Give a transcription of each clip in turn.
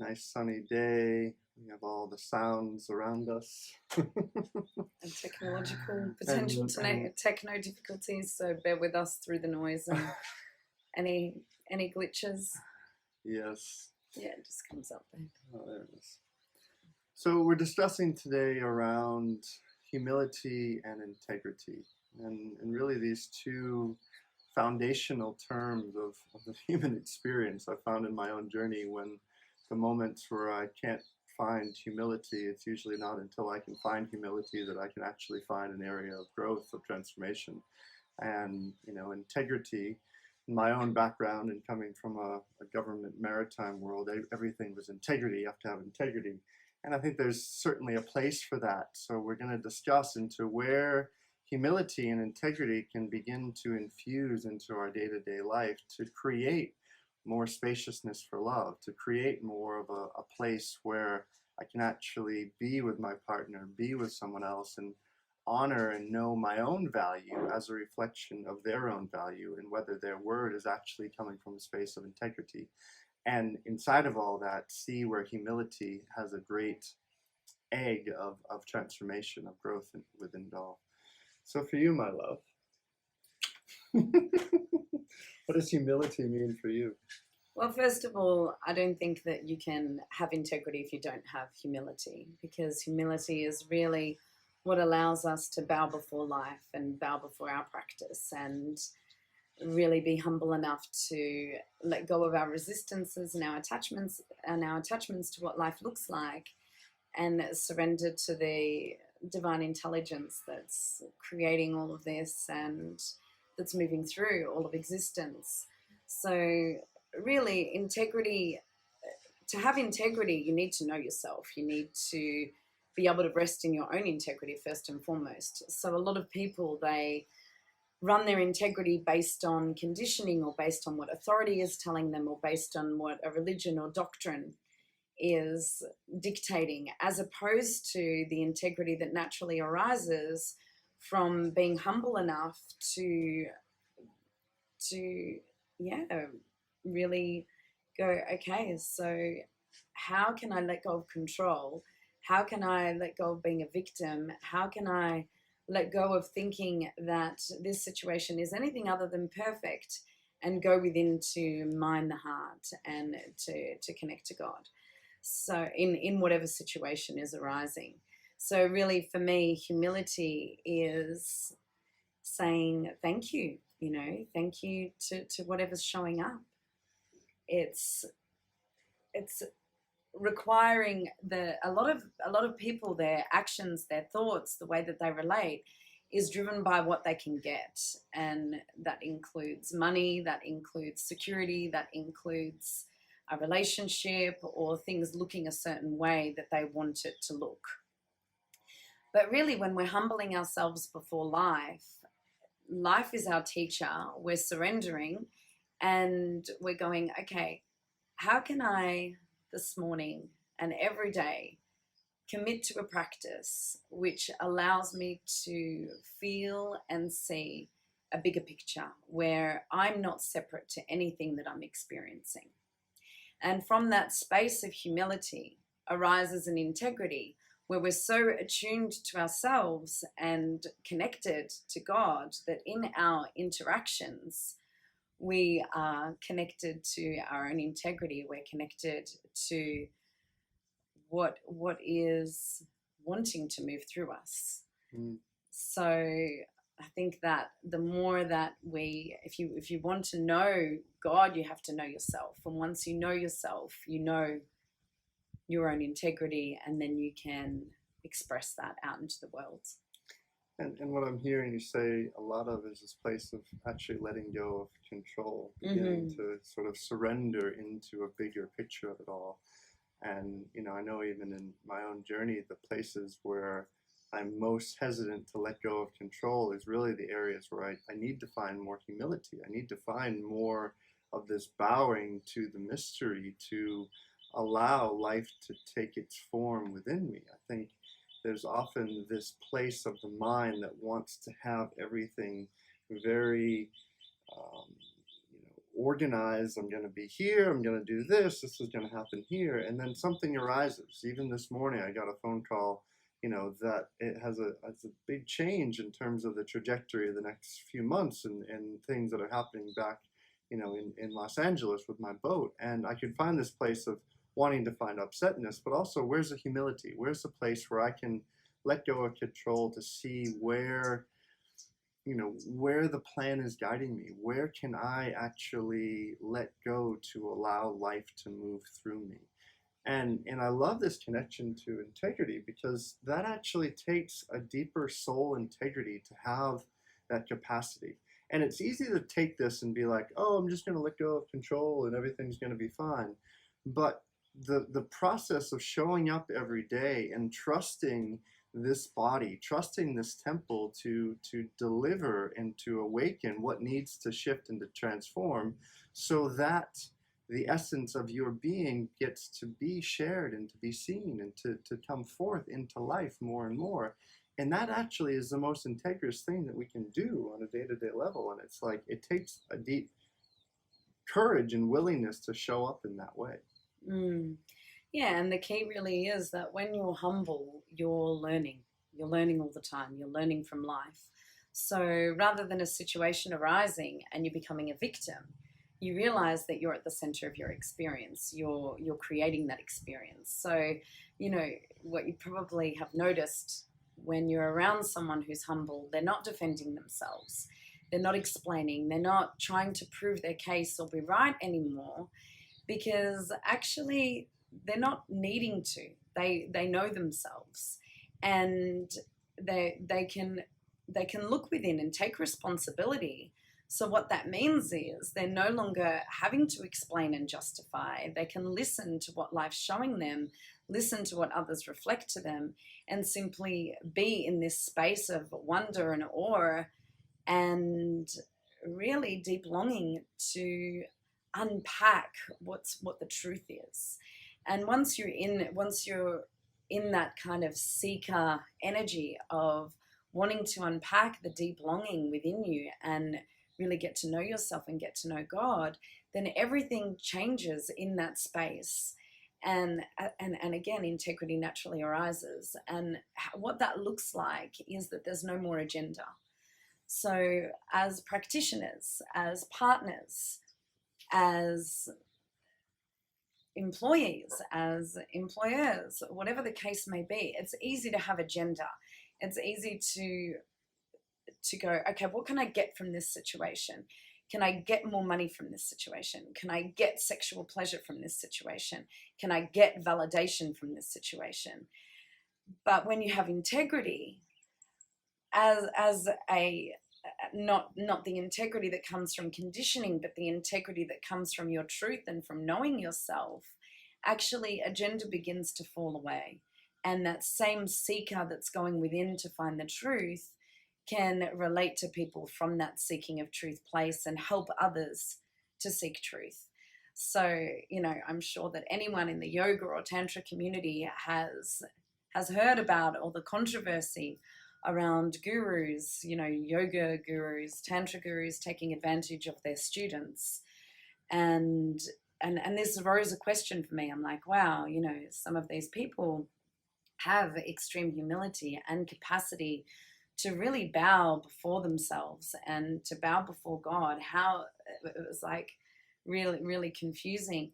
nice sunny day. We have all the sounds around us. And technological potential and techno difficulties, so bear with us through the noise and any any glitches. yes, Yeah, it just comes up there. oh, there it is. So we're discussing today around humility and integrity, and really these two foundational terms of the human experience I found in my own journey. When the moments where I can't find humility, it's usually not until I can find humility that I can actually find an area of growth, of transformation. And integrity, in my own background and coming from a government maritime world, everything was integrity. You have to have integrity, and I think there's certainly a place for that. So we're going to discuss into where humility and integrity can begin to infuse into our day-to-day life to create more spaciousness for love, to create more of a place where I can actually be with my partner, be with someone else, and honor and know my own value as a reflection of their own value, and whether their word is actually coming from a space of integrity. And inside of all that, see where humility has a great egg of transformation, of growth within it all. So for you, my love, what does humility mean for you? Well, first of all, I don't think that you can have integrity if you don't have humility, because humility is really what allows us to bow before life and bow before our practice and really be humble enough to let go of our resistances and our attachments to what life looks like, and surrender to the divine intelligence that's creating all of this and that's moving through all of existence. So really, integrity, to have integrity, you need to know yourself. You need to be able to rest in your own integrity first and foremost. So a lot of people, they run their integrity based on conditioning, or based on what authority is telling them, or based on what a religion or doctrine is dictating, as opposed to the integrity that naturally arises from being humble enough to yeah, really go, okay, so how can I let go of control? How can I let go of being a victim? How can I let go of thinking that this situation is anything other than perfect, and go within to mind the heart and to connect to God? So in whatever situation is arising. So really, for me, humility is saying thank you, thank you to whatever's showing up. It's requiring a lot of people, their actions, their thoughts, the way that they relate is driven by what they can get, and that includes money, that includes security, that includes a relationship, or things looking a certain way that they want it to look. But really, when we're humbling ourselves before life is our teacher. We're surrendering, and we're going, okay, how can I this morning and every day commit to a practice which allows me to feel and see a bigger picture, where I'm not separate to anything that I'm experiencing. And from that space of humility arises an integrity, where we're so attuned to ourselves and connected to God that in our interactions, we are connected to our own integrity. We're connected to what is wanting to move through us. Mm. So I think that the more that if you want to know God, you have to know yourself. And once you know yourself, you know your own integrity, and then you can express that out into the world. And what I'm hearing you say a lot of is this place of actually letting go of control, beginning to sort of surrender into a bigger picture of it all. And, I know even in my own journey, the places where I'm most hesitant to let go of control is really the areas where I need to find more humility. I need to find more of this bowing to the mystery, to allow life to take its form within me. I think there's often this place of the mind that wants to have everything very organize, I'm going to be here, I'm going to do this is going to happen here, and then something arises. Even this morning I got a phone call, that it has a big change in terms of the trajectory of the next few months, and things that are happening back, in Los Angeles with my boat. And I could find this place of wanting to find upsetness, but also where's the humility? Where's the place where I can let go of control to see where the plan is guiding me? Where can I actually let go to allow life to move through me? And I love this connection to integrity, because that actually takes a deeper soul integrity to have that capacity. And it's easy to take this and be like, oh, I'm just going to let go of control and everything's going to be fine. But the process of showing up every day and trusting this body, trusting this temple to deliver and to awaken what needs to shift and to transform, so that the essence of your being gets to be shared and to be seen and to come forth into life more and more. And that actually is the most integrous thing that we can do on a day-to-day level. And it's like, it takes a deep courage and willingness to show up in that way. Mm. Yeah, and the key really is that when you're humble, you're learning. You're learning all the time. You're learning from life. So rather than a situation arising and you becoming a victim, you realize that you're at the center of your experience. You're creating that experience. So, what you probably have noticed when you're around someone who's humble, they're not defending themselves. They're not explaining. They're not trying to prove their case or be right anymore, because actually they're not needing to. They know themselves, and they can look within and take responsibility. So what that means is they're no longer having to explain and justify. They can listen to what life's showing them, listen to what others reflect to them, and simply be in this space of wonder and awe and really deep longing to unpack what the truth is. And once you're in that kind of seeker energy of wanting to unpack the deep longing within you and really get to know yourself and get to know God, then everything changes in that space. And again, integrity naturally arises. And what that looks like is that there's no more agenda. So as practitioners, as partners, as employees, as employers, whatever the case may be, it's easy to have agenda. It's easy to go, okay, what can I get from this situation? Can I get more money from this situation? Can I get sexual pleasure from this situation? Can I get validation from this situation? But when you have integrity, as a not the integrity that comes from conditioning, but the integrity that comes from your truth and from knowing yourself, actually agenda begins to fall away. And that same seeker that's going within to find the truth can relate to people from that seeking of truth place and help others to seek truth. So, I'm sure that anyone in the yoga or tantra community has heard about all the controversy around gurus, yoga gurus, tantra gurus taking advantage of their students. And this arose a question for me. I'm like, wow, some of these people have extreme humility and capacity to really bow before themselves and to bow before God. How it was like really, really confusing.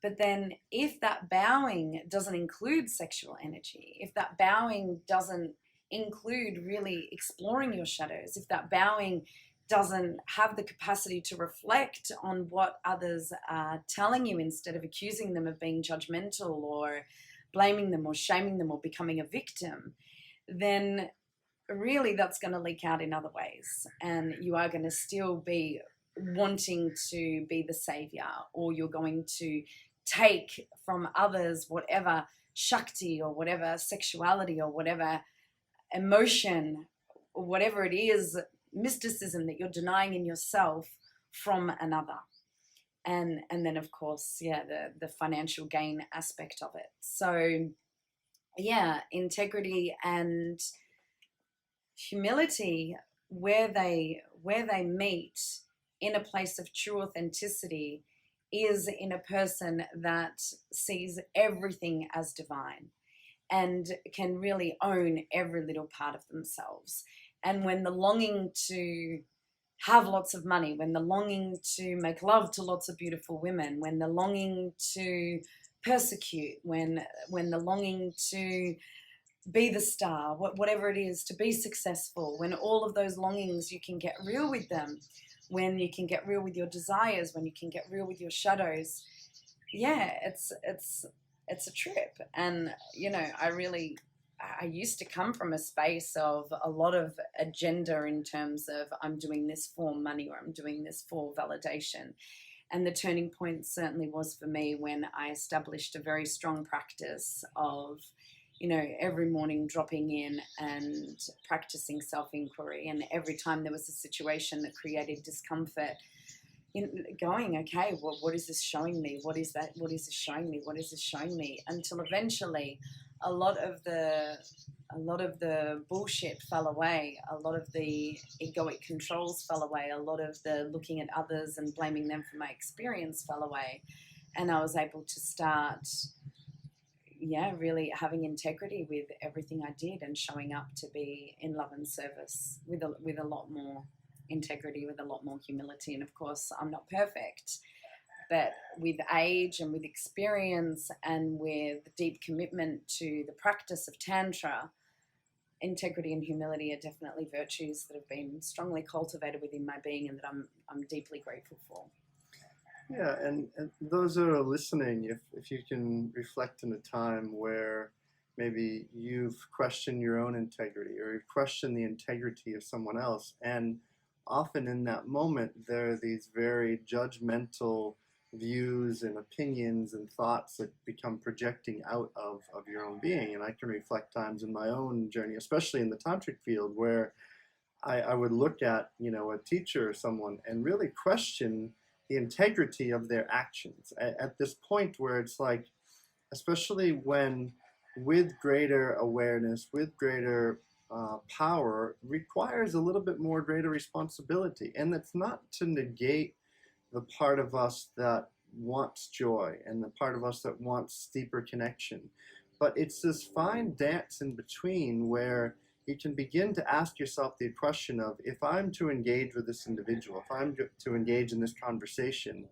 But then if that bowing doesn't include sexual energy, if that bowing doesn't include really exploring your shadows, if that bowing doesn't have the capacity to reflect on what others are telling you instead of accusing them of being judgmental or blaming them or shaming them or becoming a victim, then really that's going to leak out in other ways. And you are going to still be wanting to be the savior, or you're going to take from others whatever Shakti or whatever sexuality or whatever emotion or whatever it is, mysticism that you're denying in yourself from another. And then of course, the financial gain aspect of it. So integrity and humility, where they meet in a place of true authenticity is in a person that sees everything as divine and can really own every little part of themselves. And when the longing to have lots of money, when the longing to make love to lots of beautiful women, when the longing to persecute, when the longing to be the star, whatever it is, to be successful, when all of those longings, you can get real with them, when you can get real with your desires, when you can get real with your shadows, yeah, it's a trip. And I used to come from a space of a lot of agenda in terms of I'm doing this for money or I'm doing this for validation. And the turning point certainly was for me when I established a very strong practice of, every morning dropping in and practicing self-inquiry. And every time there was a situation that created discomfort, going, okay, well, what is this showing me? What is that? What is this showing me? What is this showing me? Until eventually a lot of the bullshit fell away. A lot of the egoic controls fell away. A lot of the looking at others and blaming them for my experience fell away. And I was able to start, really having integrity with everything I did and showing up to be in love and service with a lot more integrity, with a lot more humility. And of course, I'm not perfect, but with age and with experience and with deep commitment to the practice of Tantra, integrity and humility are definitely virtues that have been strongly cultivated within my being and that I'm deeply grateful for. Yeah, and those that are listening, if you can reflect in a time where maybe you've questioned your own integrity or you've questioned the integrity of someone else, and often in that moment there are these very judgmental views and opinions and thoughts that become projecting out of your own being. And I can reflect times in my own journey, especially in the tantric field, where I would look at, a teacher or someone and really question the integrity of their actions at this point where it's like, especially when with greater awareness, with greater power, requires a little bit more greater responsibility. And that's not to negate the part of us that wants joy and the part of us that wants deeper connection. But it's this fine dance in between where you can begin to ask yourself the question of, if I'm to engage with this individual, if I'm to engage in this conversation,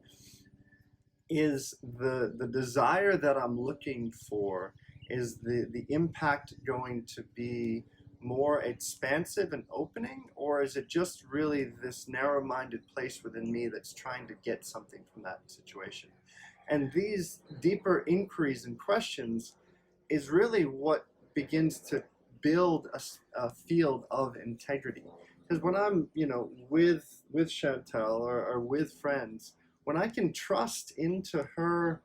is the desire that I'm looking for, is the impact going to be more expansive and opening, or is it just really this narrow-minded place within me that's trying to get something from that situation? And these deeper inquiries and questions is really what begins to build a field of integrity. Because when I'm, with Chantelle or with friends, when I can trust into her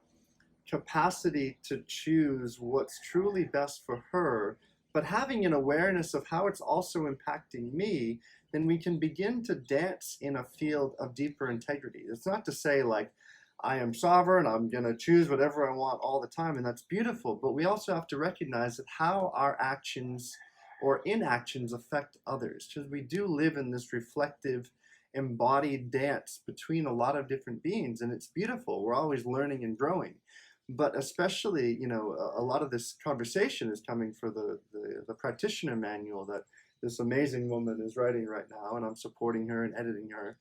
capacity to choose what's truly best for her, but having an awareness of how it's also impacting me, then we can begin to dance in a field of deeper integrity. It's not to say like, I am sovereign, I'm going to choose whatever I want all the time, and that's beautiful, but we also have to recognize that how our actions or inactions affect others, because we do live in this reflective, embodied dance between a lot of different beings, and it's beautiful. We're always learning and growing. But especially, a lot of this conversation is coming for the practitioner manual that this amazing woman is writing right now, and I'm supporting her and editing her,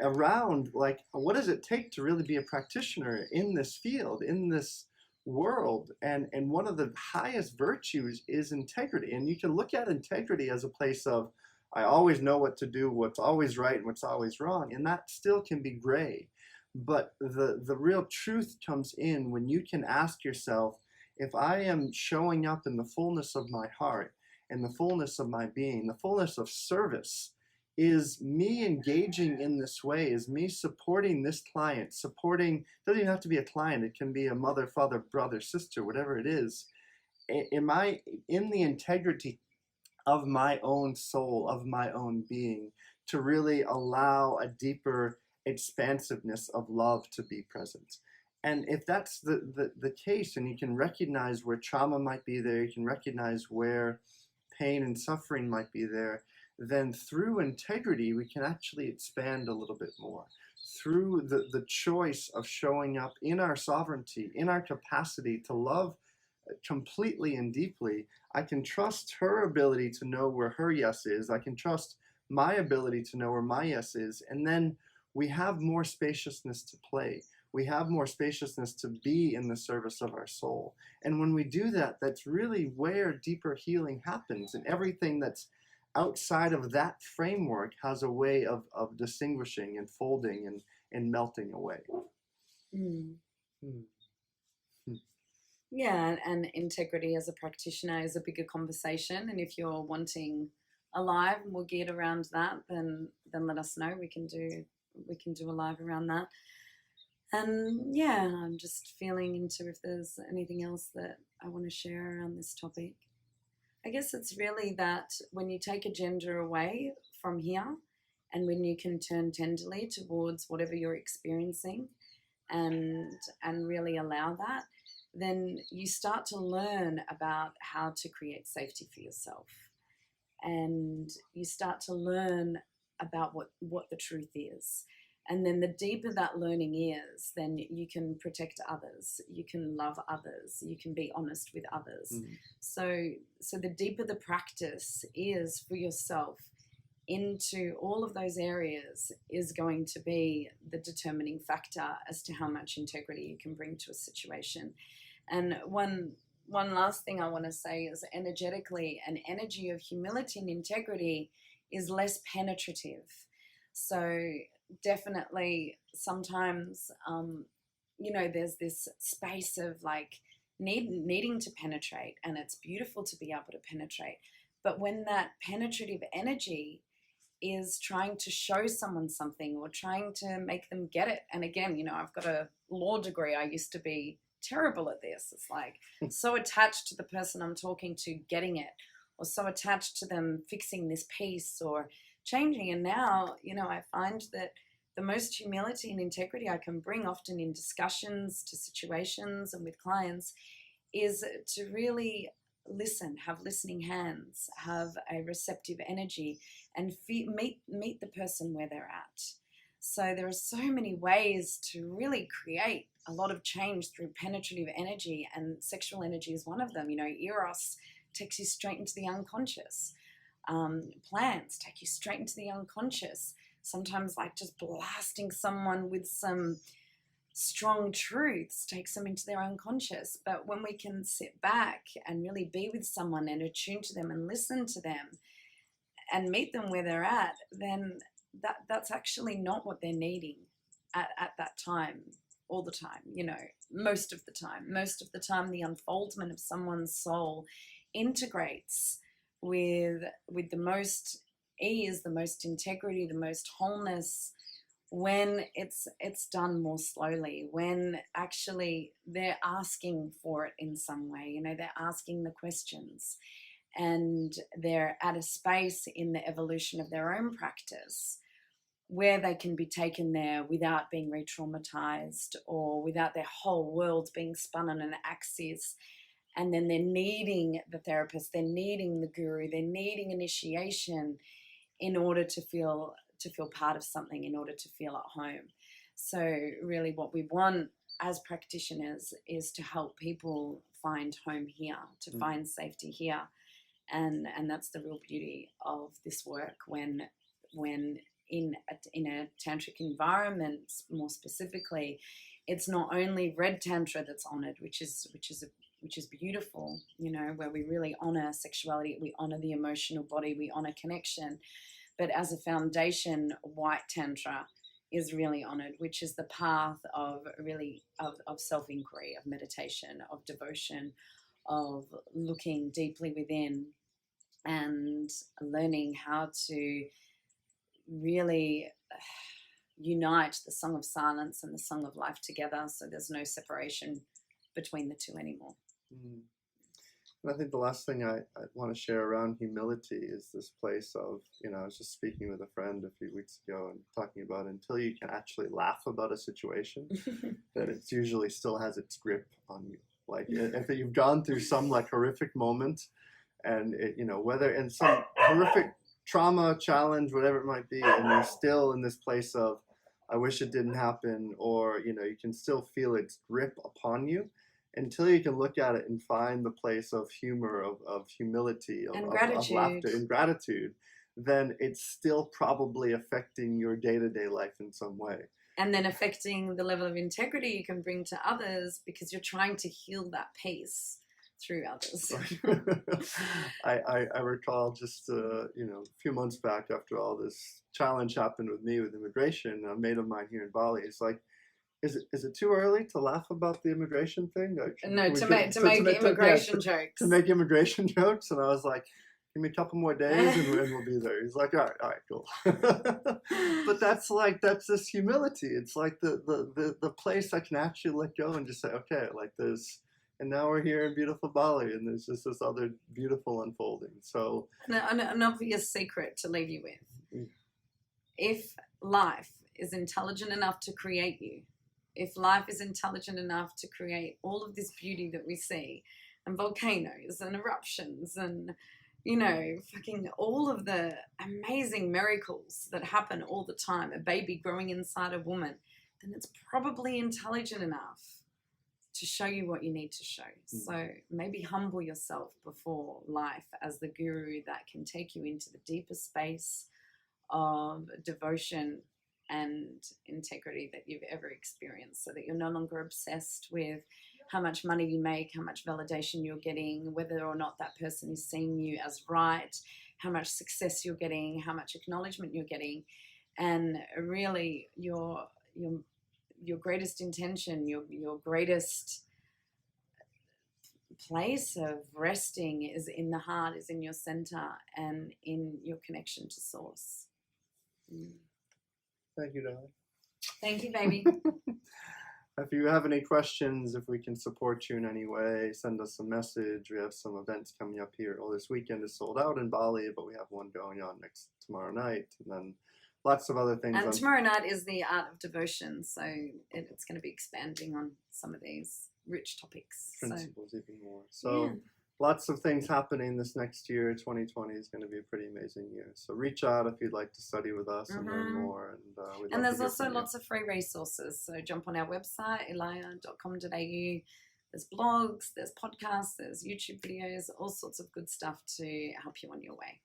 around like, what does it take to really be a practitioner in this field, in this world? And one of the highest virtues is integrity. And you can look at integrity as a place of, I always know what to do, what's always right and what's always wrong, and that still can be gray. But the real truth comes in when you can ask yourself, if I am showing up in the fullness of my heart and the fullness of my being, the fullness of service, is me engaging in this way, is me supporting this client, supporting, doesn't even have to be a client, it can be a mother, father, brother, sister, whatever it is. Am I in the integrity of my own soul, of my own being, to really allow a deeper expansiveness of love to be present? And if that's the case, and you can recognize where trauma might be there, you can recognize where pain and suffering might be there, then through integrity, we can actually expand a little bit more. Through the choice of showing up in our sovereignty, in our capacity to love completely and deeply, I can trust her ability to know where her yes is. I can trust my ability to know where my yes is. And then we have more spaciousness to play. We have more spaciousness to be in the service of our soul. And when we do that, that's really where deeper healing happens. And everything that's outside of that framework has a way of distinguishing and folding and melting away. Mm. Hmm. Yeah, and integrity as a practitioner is a bigger conversation. And if you're wanting a live and we'll geared around that, then let us know. We can do a live around that. And yeah, I'm just feeling into if there's anything else that I want to share around this topic. I guess it's really that when you take agenda away from here and when you can turn tenderly towards whatever you're experiencing and really allow that, then you start to learn about how to create safety for yourself. And you start to learn about what the truth is. And then the deeper that learning is, then you can protect others, you can love others, you can be honest with others. So the deeper the practice is for yourself into all of those areas is going to be the determining factor as to how much integrity you can bring to a situation. And one last thing I want to say is energetically, an energy of humility and integrity is less penetrative. So definitely sometimes, there's this space of like needing to penetrate, and it's beautiful to be able to penetrate. But when that penetrative energy is trying to show someone something or trying to make them get it, and again, I've got a law degree. I used to be terrible at this. It's like so attached to the person I'm talking to getting it, or so attached to them fixing this piece or changing. And now, I find that the most humility and integrity I can bring often in discussions to situations and with clients is to really listen, have listening hands, have a receptive energy, and meet the person where they're at. So there are so many ways to really create a lot of change through penetrative energy, and sexual energy is one of them. Eros takes you straight into the unconscious. Plants take you straight into the unconscious. Sometimes like just blasting someone with some strong truths takes them into their unconscious. But when we can sit back and really be with someone and attune to them and listen to them and meet them where they're at, then that's actually not what they're needing at that time, all the time, most of the time the unfoldment of someone's soul integrates with the most ease, the most integrity, the most wholeness when it's done more slowly, when actually they're asking for it in some way. They're asking the questions, and they're at a space in the evolution of their own practice where they can be taken there without being re-traumatized or without their whole world being spun on an axis. And then they're needing the therapist, they're needing the guru, they're needing initiation in order to feel part of something, in order to feel at home. So really what we want as practitioners is to help people find home here, to find safety here. And that's the real beauty of this work when in a tantric environment, more specifically, it's not only red tantra that's honored, which is beautiful, where we really honor sexuality, we honor the emotional body, we honor connection. But as a foundation, white tantra is really honored, which is the path of self-inquiry, of meditation, of devotion, of looking deeply within and learning how to really unite the song of silence and the song of life together, so there's no separation between the two anymore. And I think the last thing I want to share around humility is this place of, I was just speaking with a friend a few weeks ago and talking about until you can actually laugh about a situation, that it usually still has its grip on you. Like if you've gone through some like horrific moment, and whether in some horrific trauma, challenge, whatever it might be, and you're still in this place of, I wish it didn't happen, or you can still feel its grip upon you, until you can look at it and find the place of humor, of humility, And of gratitude. laughter and gratitude, then it's still probably affecting your day-to-day life in some way. And then affecting the level of integrity you can bring to others, because you're trying to heal that peace through others. I recall just a few months back, after all this challenge happened with me with immigration, a mate of mine here in Bali is like, is it too early to laugh about the immigration thing? No, to make immigration jokes. To make immigration jokes, and I was like, give me a couple more days and we'll be there. He's like, all right, cool. But that's this humility. It's like the place I can actually let go and just say, okay, like there's, and now we're here in beautiful Bali, and there's just this other beautiful unfolding. So an obvious secret to leave you with: if life is intelligent enough to create you, if life is intelligent enough to create all of this beauty that we see, and volcanoes and eruptions and fucking all of the amazing miracles that happen all the time, a baby growing inside a woman, then it's probably intelligent enough to show you what you need to show. So maybe humble yourself before life as the guru that can take you into the deeper space of devotion and integrity that you've ever experienced, so that you're no longer obsessed with how much money you make, how much validation you're getting, whether or not that person is seeing you as right, how much success you're getting, how much acknowledgement you're getting. And really your greatest intention, your greatest place of resting is in the heart, is in your center, and in your connection to source. Thank you, darling. Thank you, baby. If you have any questions, if we can support you in any way, send us a message. We have some events coming up here. Well, this weekend is sold out in Bali, but we have one going on tomorrow night, and then lots of other things. And tomorrow night is the art of devotion, so it's going to be expanding on some of these rich topics. Principles even more. So lots of things happening this next year. 2020 is going to be a pretty amazing year. So reach out if you'd like to study with us and learn more. And there's also lots of free resources. So jump on our website, elia.com.au. There's blogs, there's podcasts, there's YouTube videos, all sorts of good stuff to help you on your way.